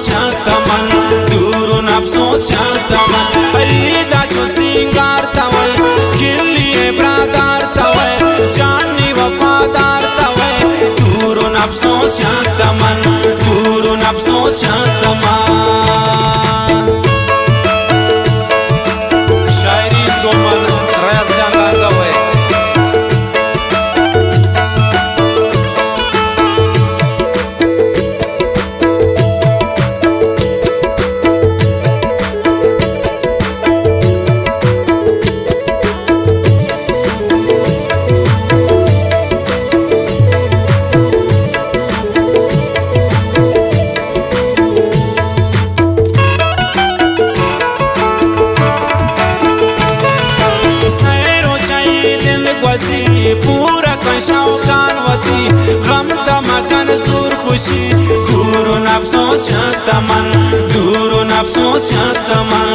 शतमन दूर नफ्सों शतमन ऐदा जो सिंगार तवे किल्ली ब्रादार तवे जानी वफादार तवे दूर नफ्सों शतमन दूर नफ्सों शतमन शायरी गोमन रयाज जान गवे पूरा शौकान वती गम तमकन सुर खुशी दूर नफ्सों शतमन दूर नफ्सों शतमन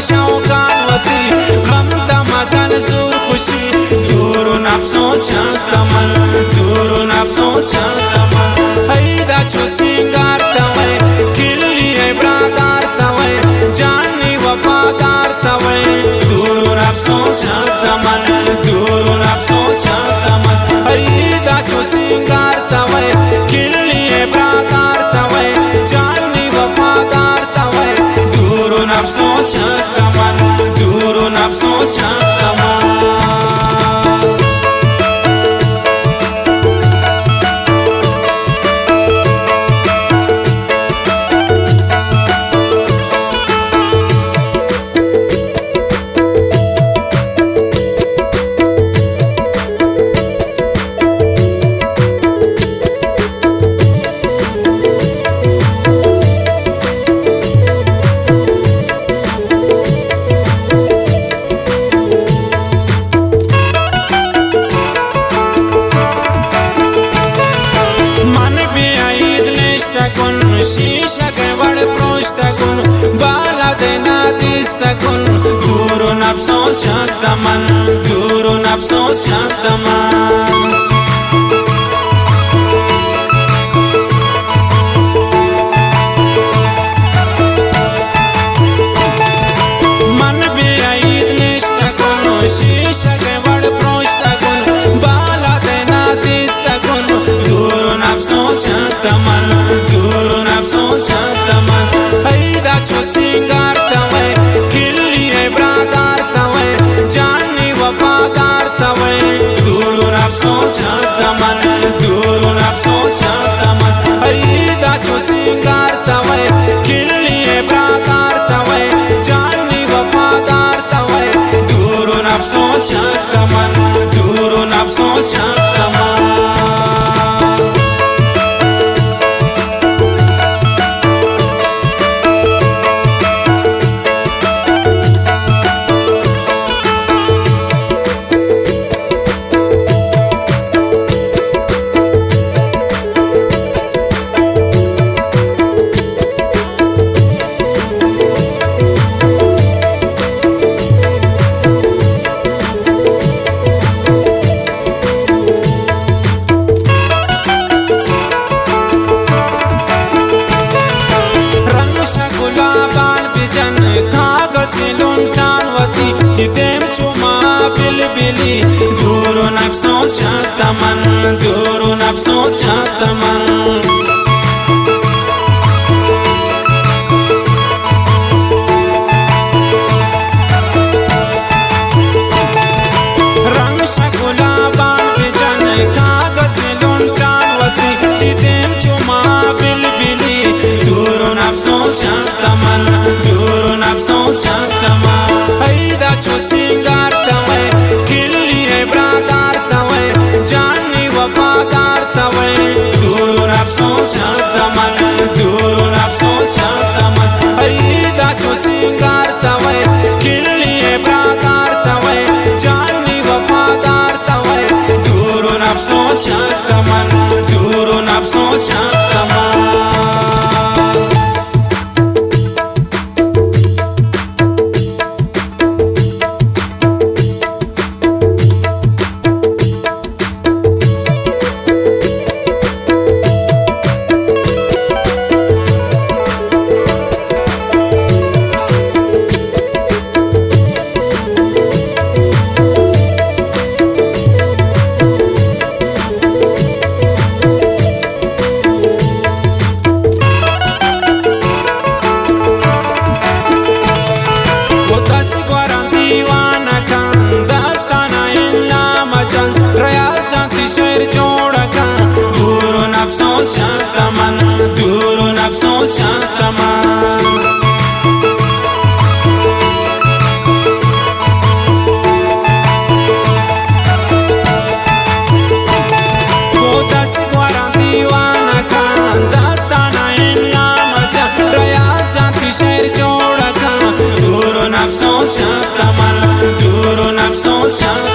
शौकान वती गम तमकन सुर खुशी दूर नफ्सों शतमन दूर नफ्सों शतमन ऐदा जो सिंगार तवे किल्ली ब्रादार तवे जानी वफादार तवे दूर नफ्सों शतमन दूर नफ्सों शतमन ऐदा जो सिंगार तवे किल्ली ब्रादार तवे जानी वफादार तवे दूर नफ्सों शतमन दूर नफ्सों शतमन शीशा के बड़ प्रोष्टकुन बाला देना दिस्तकुन दूर नफ्सों शतमन दूर नफ्सों शतमन मन भी आईद निष्ठकुन शीशा के बड़ प्रोष्टकुन बाला देना दिस्तकुन दूर नफ्सों शतमन दूर नफ्सों शतमन ऐदा जो सिंगार तवे किल्ली ब्रादार तवे जानी वफादार तवे दूर नफ्सों शतमन दूर नफ्सों शतमन ऐदा जो सिंगार तवे किल्ली ब्रादार तवे जानी वफादार तवे दूर नफ्सों शतमन दूर नफ्सों शतमन दूर नफ्सों शतमन दूर नफ्सों शतमन रंग शकुला बान बिजन कागज लुंटानवती तिदेम चुमा बिलबिली दूर नफ्सों शतमन दूर नफ्सों शतमन ऐदा जो सिंगार तवे किल्ली ब्रादार तवे जानी वफादार तवे दूर नफ्सों शतमन दूर नफ्सों शतमन ऐदा जो सिंगार तवे किल्ली ब्रादार तवे जानी वफादार तवे दूर नफ्सों शतमन दूर नफ्सों शतमन शक्तमन दूर नफ्सों शक्तमन शक्तमन दूर नफ्सों शक्तमन